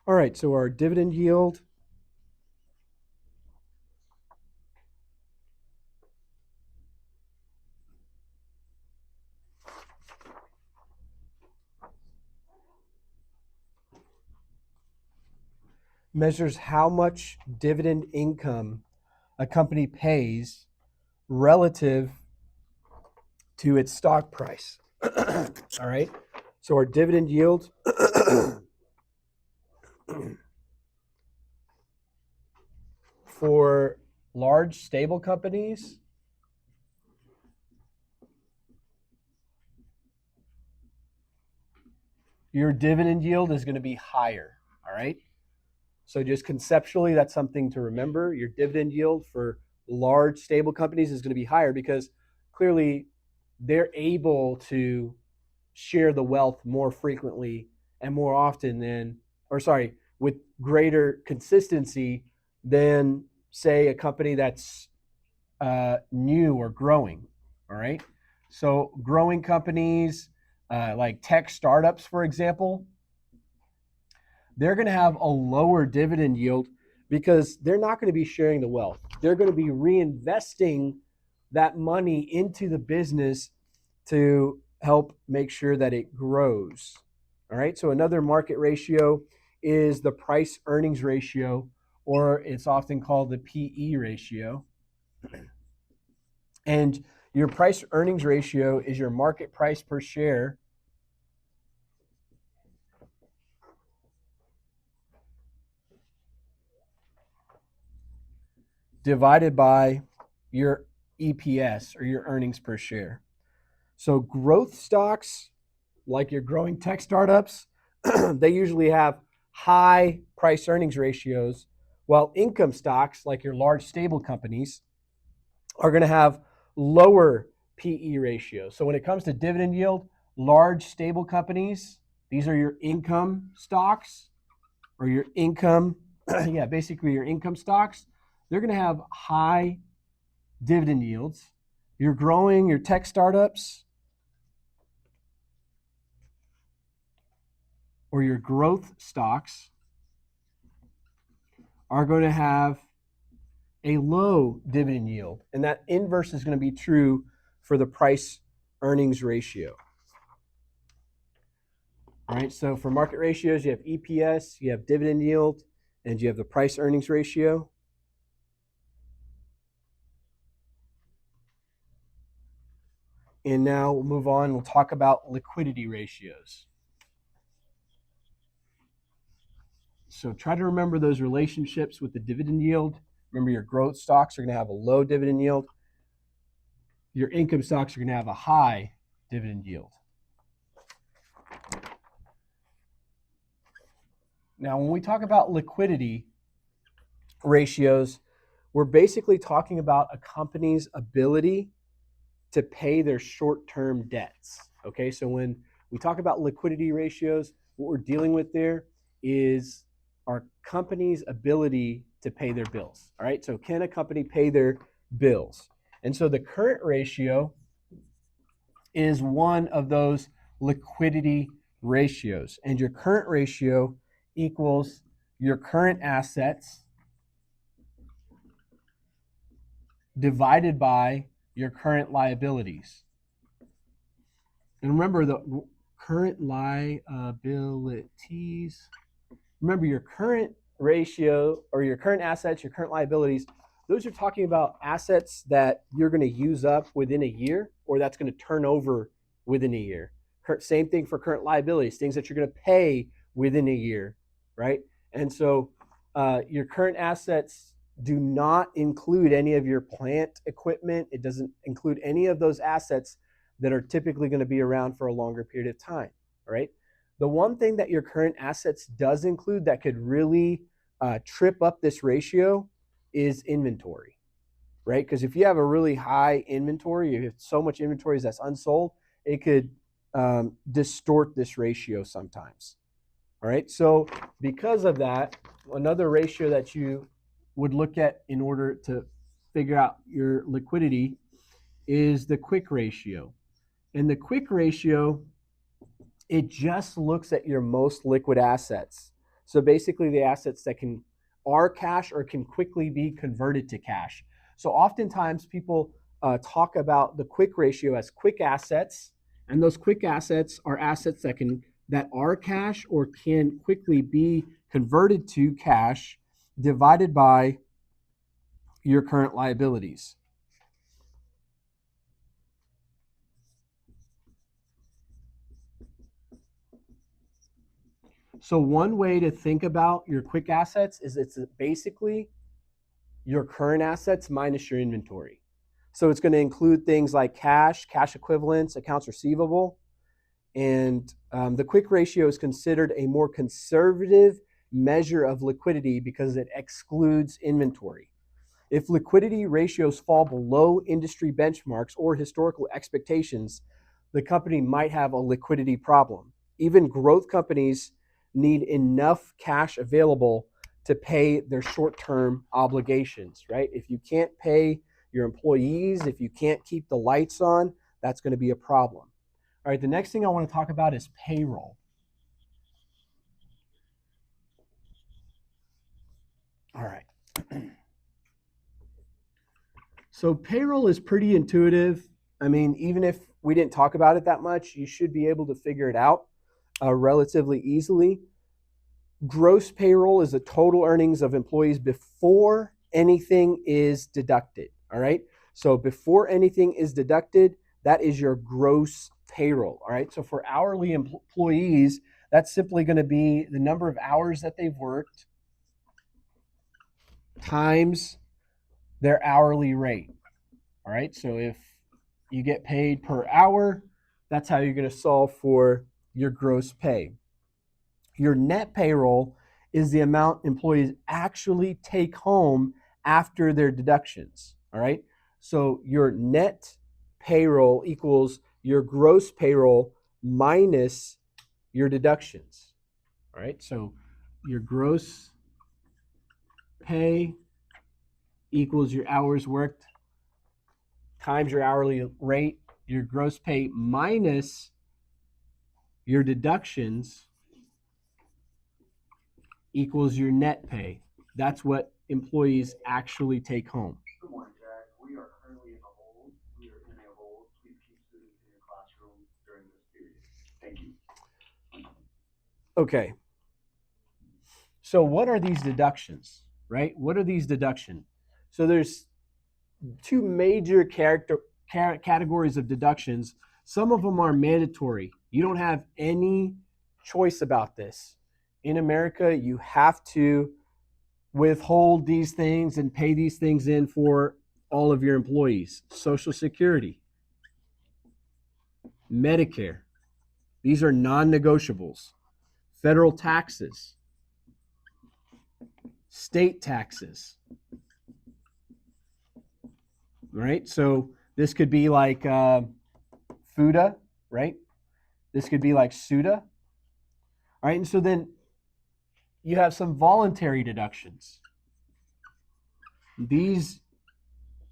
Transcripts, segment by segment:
All right, so our dividend yield measures how much dividend income a company pays relative to its stock price. All right, so our dividend yield for large stable companies, your dividend yield is going to be higher. All right, so just conceptually, that's something to remember. Your dividend yield for large stable companies is going to be higher because clearly they're able to share the wealth more frequently and more often than, or sorry, with greater consistency than, say, a company that's new or growing. All right. So, growing companies like tech startups, for example, they're going to have a lower dividend yield because they're not going to be sharing the wealth. They're going to be reinvesting that money into the business to help make sure that it grows. All right. So another market ratio is the price earnings ratio, or it's often called the PE ratio. And your price earnings ratio is your market price per share divided by your EPS, or your earnings per share. So growth stocks, like your growing tech startups, they usually have high price earnings ratios, while income stocks, like your large stable companies, are going to have lower PE ratios. So when it comes to dividend yield, large stable companies, these are your income stocks, or your income, yeah, basically your income stocks. They're going to have high dividend yields. You're growing your tech startups, or your growth stocks, are going to have a low dividend yield. And that inverse is going to be true for the price earnings ratio. All right, so for market ratios, you have EPS, you have dividend yield, and you have the price earnings ratio. And now we'll move on, we'll talk about liquidity ratios. So try to remember those relationships with the dividend yield. Remember, your growth stocks are going to have a low dividend yield. Your income stocks are going to have a high dividend yield. Now, when we talk about liquidity ratios, we're basically talking about a company's ability to pay their short-term debts. Okay, so when we talk about liquidity ratios, what we're dealing with there is our company's ability to pay their bills. All right, so can a company pay their bills? And so the current ratio is one of those liquidity ratios. And your current ratio equals your current assets divided by your current liabilities. And remember, the current liabilities, remember your current ratio, or your current assets, your current liabilities, those are talking about assets that you're going to use up within a year, or that's going to turn over within a year. Same thing for current liabilities, things that you're going to pay within a year, right? And so your current assets do not include any of your plant equipment. It doesn't include any of those assets that are typically going to be around for a longer period of time, right? The one thing that your current assets does include that could really trip up this ratio is inventory, right? Because if you have a really high inventory, you have so much inventory that's unsold, it could distort this ratio sometimes. All right, so because of that, another ratio that you would look at in order to figure out your liquidity is the quick ratio. And the quick ratio, it just looks at your most liquid assets. So basically the assets that are cash or can quickly be converted to cash. So oftentimes people talk about the quick ratio as quick assets, and those quick assets are assets that are cash or can quickly be converted to cash divided by your current liabilities. So one way to think about your quick assets is it's basically your current assets minus your inventory. So it's going to include things like cash, cash equivalents, accounts receivable, and the quick ratio is considered a more conservative measure of liquidity because it excludes inventory. If liquidity ratios fall below industry benchmarks or historical expectations, the company might have a liquidity problem. Even growth companies need enough cash available to pay their short-term obligations, right? If you can't pay your employees, if you can't keep the lights on, that's going to be a problem. All right, the next thing I want to talk about is payroll. All right. So payroll is pretty intuitive. I mean, even if we didn't talk about it that much, you should be able to figure it out relatively easily. Gross payroll is the total earnings of employees before anything is deducted. All right. So before anything is deducted, that is your gross payroll. All right. So for hourly employees, that's simply going to be the number of hours that they've worked times their hourly rate. All right. So if you get paid per hour, that's how you're going to solve for your gross pay. Your net payroll is the amount employees actually take home after their deductions. All right. So your net payroll equals your gross payroll minus your deductions. All right. So your gross pay equals your hours worked times your hourly rate, your gross pay minus your deductions equals your net pay. That's what employees actually take home. Good morning, Jack. We are currently in a hold. We are in a hold. Please keep students in your classroom during this period. Thank you. Okay. So what are these deductions, right? What are these deductions? So there's two major categories of deductions. Some of them are mandatory. You don't have any choice about this. In America, you have to withhold these things and pay these things in for all of your employees. Social Security, Medicare, these are non-negotiables. Federal taxes, state taxes, right? So this could be like FUTA, right? This could be like SUTA, all right? And so then you have some voluntary deductions. These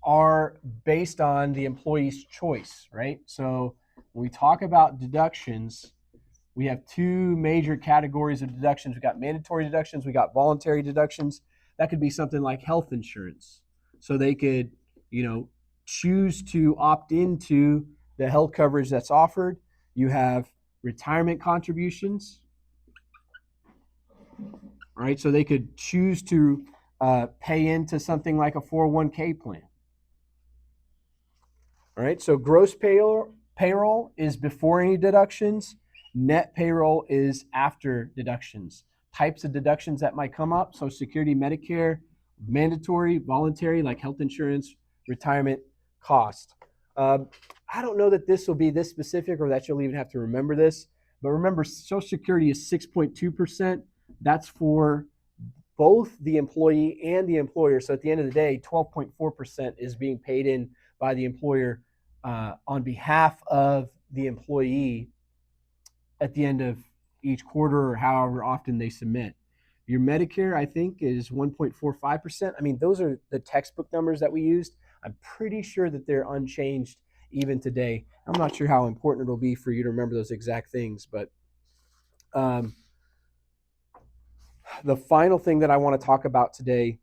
are based on the employee's choice, right? So when we talk about deductions, we have two major categories of deductions. We got mandatory deductions, we got voluntary deductions. That could be something like health insurance. So they could, choose to opt into the health coverage that's offered. You have retirement contributions. All right, so they could choose to pay into something like a 401k plan. All right, so gross payroll is before any deductions. Net payroll is after deductions. Types of deductions that might come up: Social Security, Medicare, mandatory, voluntary, like health insurance, retirement cost. I don't know that this will be this specific or that you'll even have to remember this, but remember, Social Security is 6.2%. That's for both the employee and the employer. So at the end of the day, 12.4% is being paid in by the employer on behalf of the employee at the end of each quarter or however often they submit. Your Medicare, I think, is 1.45%. I mean, those are the textbook numbers that we used. I'm pretty sure that they're unchanged even today. I'm not sure how important it'll be for you to remember those exact things, but The final thing that I want to talk about today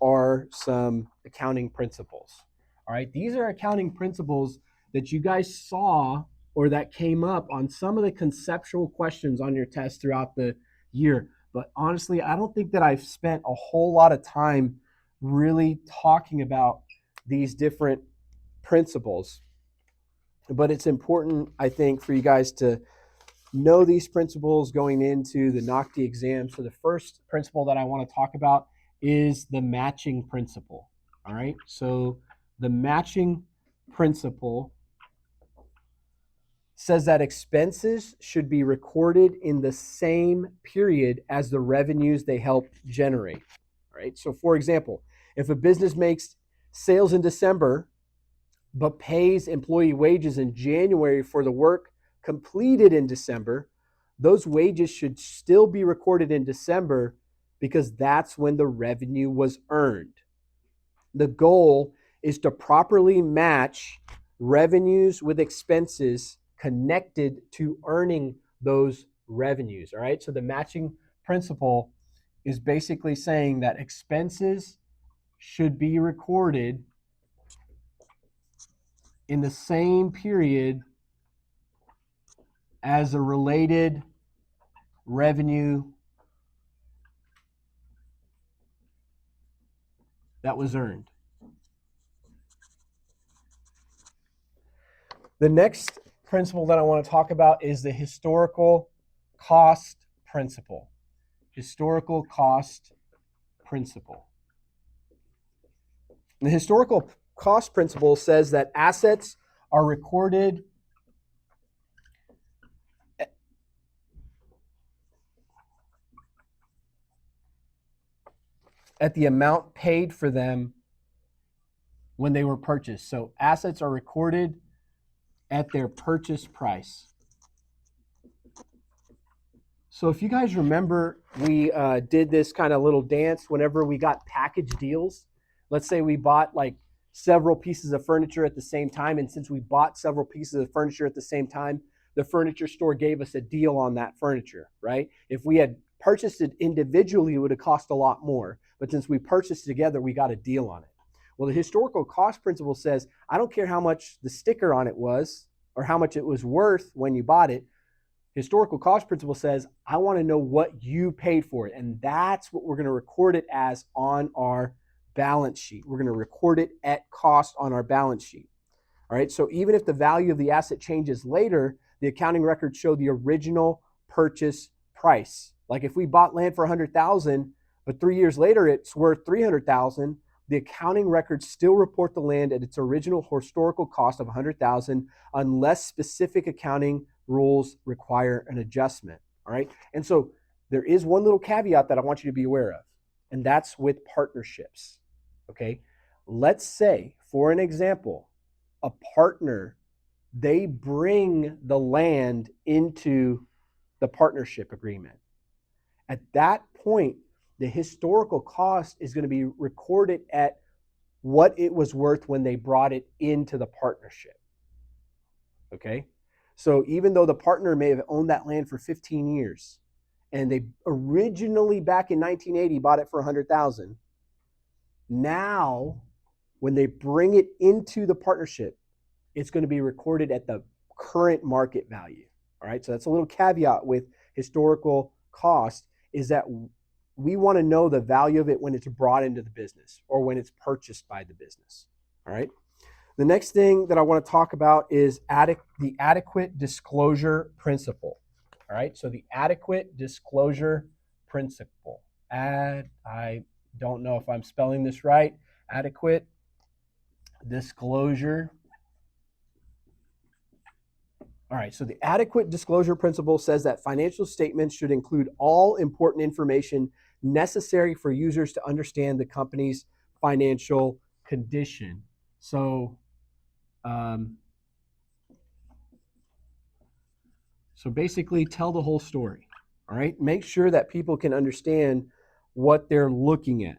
are some accounting principles. All right, these are accounting principles that you guys saw or that came up on some of the conceptual questions on your test throughout the year. But honestly, I don't think that I've spent a whole lot of time really talking about these different principles. But it's important, I think, for you guys to know these principles going into the NOCTI exam. So the first principle that I want to talk about is the matching principle. All right, so the matching principle says that expenses should be recorded in the same period as the revenues they help generate. All right, so for example, if a business makes sales in December but pays employee wages in January for the work completed in December, those wages should still be recorded in December because that's when the revenue was earned. The goal is to properly match revenues with expenses connected to earning those revenues. All right, so the matching principle is basically saying that expenses should be recorded in the same period as a related revenue that was earned. The next principle that I want to talk about is the historical cost principle. Historical cost principle. The historical cost principle says that assets are recorded at the amount paid for them when they were purchased. So assets are recorded at their purchase price. So if you guys remember, we did this kind of little dance whenever we got package deals. Let's say we bought like several pieces of furniture at the same time. And since we bought several pieces of furniture at the same time, the furniture store gave us a deal on that furniture, right? If we had purchased it individually, it would have cost a lot more. But since we purchased together, we got a deal on it. Well, the historical cost principle says, I don't care how much the sticker on it was or how much it was worth when you bought it. Historical cost principle says, I want to know what you paid for it. And that's what we're going to record it as on our balance sheet. We're going to record it at cost on our balance sheet. All right. So even if the value of the asset changes later, the accounting records show the original purchase price. Like if we bought land for $100,000, but 3 years later it's worth $300,000, the accounting records still report the land at its original historical cost of $100,000 unless specific accounting rules require an adjustment. All right. And so there is one little caveat that I want you to be aware of, and that's with partnerships. Okay. Let's say, for an example, a partner, they bring the land into the partnership agreement. At that point, the historical cost is going to be recorded at what it was worth when they brought it into the partnership. Okay. So even though the partner may have owned that land for 15 years and they originally back in 1980 bought it for $100,000, now when they bring it into the partnership, it's going to be recorded at the current market value. All right. So that's a little caveat with historical cost, is that we want to know the value of it when it's brought into the business or when it's purchased by the business. All right. The next thing that I want to talk about is the adequate disclosure principle. All right, so the adequate disclosure principle. I don't know if I'm spelling this right. Adequate disclosure. All right, so the adequate disclosure principle says that financial statements should include all important information necessary for users to understand the company's financial condition. So basically tell the whole story. All right. Make sure that people can understand what they're looking at,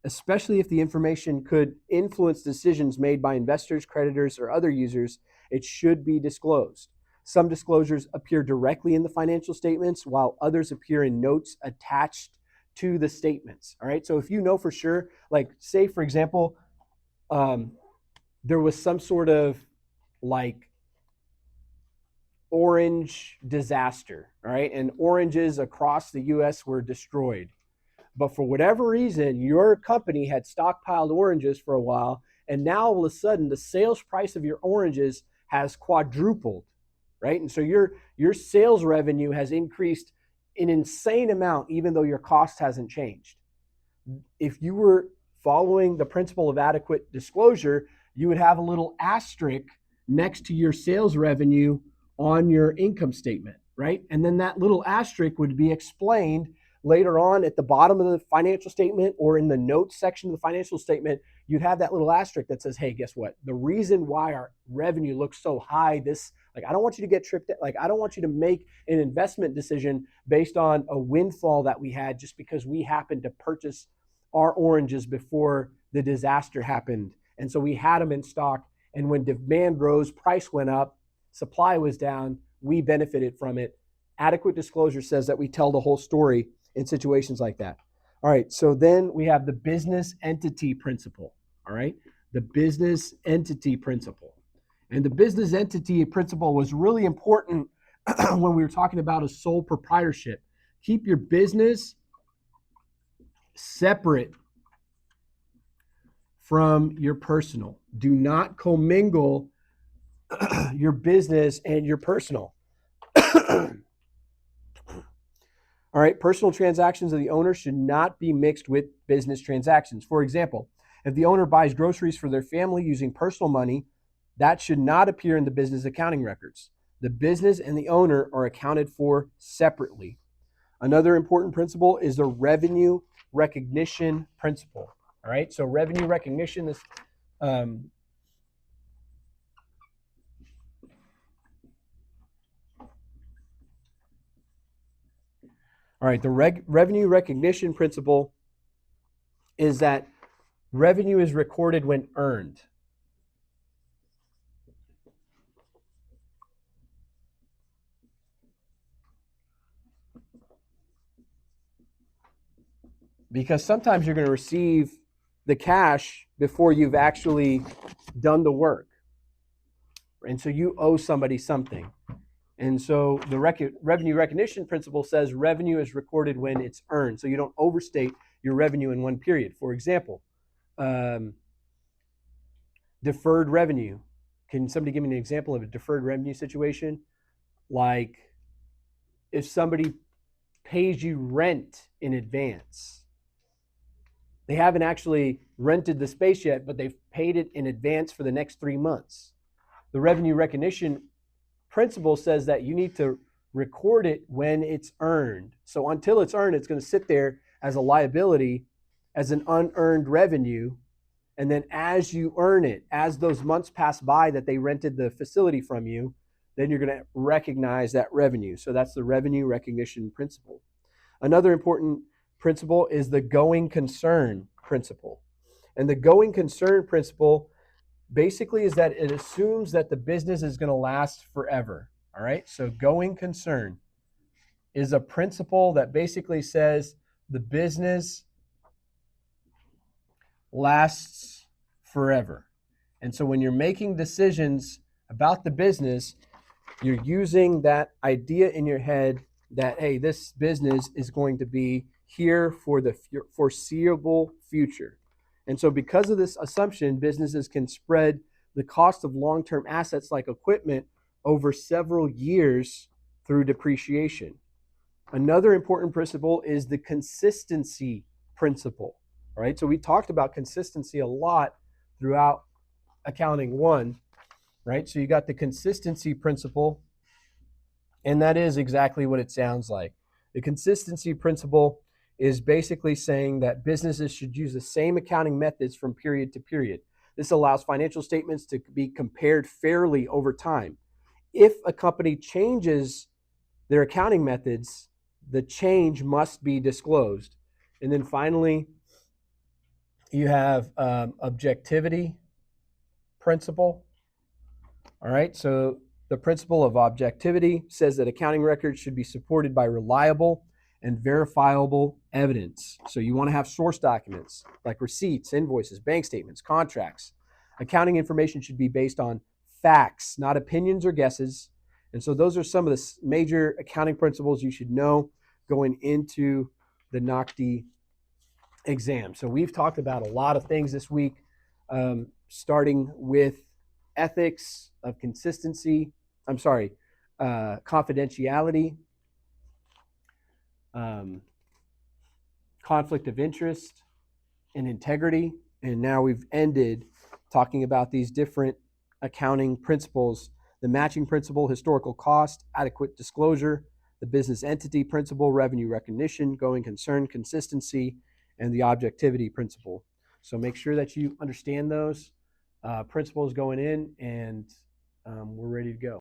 especially if the information could influence decisions made by investors, creditors, or other users. It should be disclosed. Some disclosures appear directly in the financial statements, while others appear in notes attached to the statements. All right. So if you know for sure, like say, for example, um, there was some sort of like orange disaster, all right, and oranges across the US were destroyed. But for whatever reason, your company had stockpiled oranges for a while, and now all of a sudden the sales price of your oranges has quadrupled, right? And so your sales revenue has increased an insane amount, even though your cost hasn't changed. If you were following the principle of adequate disclosure, you would have a little asterisk next to your sales revenue on your income statement, right? And then that little asterisk would be explained later on at the bottom of the financial statement or in the notes section of the financial statement. You'd have that little asterisk that says, hey, guess what? The reason why our revenue looks so high, I don't want you to get tripped. Like, I don't want you to make an investment decision based on a windfall that we had just because we happened to purchase our oranges before the disaster happened. And so we had them in stock. And when demand rose, price went up, supply was down, we benefited from it. Adequate disclosure says that we tell the whole story in situations like that. All right, so then we have the business entity principle. All right, the business entity principle. And the business entity principle was really important when we were talking about a sole proprietorship. Keep your business separate from your personal. Do not commingle your business and your personal. All right, personal transactions of the owner should not be mixed with business transactions. For example, if the owner buys groceries for their family using personal money, that should not appear in the business accounting records. The business and the owner are accounted for separately. Another important principle is the revenue recognition principle. All right, so revenue recognition is all right, the revenue recognition principle is that revenue is recorded when earned. Because sometimes you're going to receive the cash before you've actually done the work. And so you owe somebody something. And so the revenue recognition principle says revenue is recorded when it's earned. So you don't overstate your revenue in one period. For example, deferred revenue. Can somebody give me an example of a deferred revenue situation? Like if somebody pays you rent in advance. They haven't actually rented the space yet, but they've paid it in advance for the next 3 months. The revenue recognition principle says that you need to record it when it's earned. So until it's earned, it's going to sit there as a liability, as an unearned revenue. And then as you earn it, as those months pass by that they rented the facility from you, then you're going to recognize that revenue. So that's the revenue recognition principle. Another important principle is the going concern principle. And the going concern principle basically is that it assumes that the business is going to last forever. All right. So going concern is a principle that basically says the business lasts forever. And so when you're making decisions about the business, you're using that idea in your head that, hey, this business is going to be here for the foreseeable future. And so because of this assumption, businesses can spread the cost of long-term assets like equipment over several years through depreciation. Another important principle is the consistency principle. All right, so we talked about consistency a lot throughout accounting 1, right? So you got the consistency principle, and that is exactly what it sounds like. The consistency principle is basically saying that businesses should use the same accounting methods from period to period. This allows financial statements to be compared fairly over time. If a company changes their accounting methods, the change must be disclosed. And then finally, you have objectivity principle. All right, so The principle of objectivity says that accounting records should be supported by reliable and verifiable evidence. So you want to have source documents like receipts, invoices, bank statements, contracts. Accounting information should be based on facts, not opinions or guesses. And so those are some of the major accounting principles you should know going into the NOCTI exam. So we've talked about a lot of things this week, starting with ethics of consistency. Confidentiality, conflict of interest, and integrity. And now we've ended talking about these different accounting principles: the matching principle, historical cost, adequate disclosure, the business entity principle, revenue recognition, going concern, consistency, and the objectivity principle. So make sure that you understand those principles going in, and we're ready to go.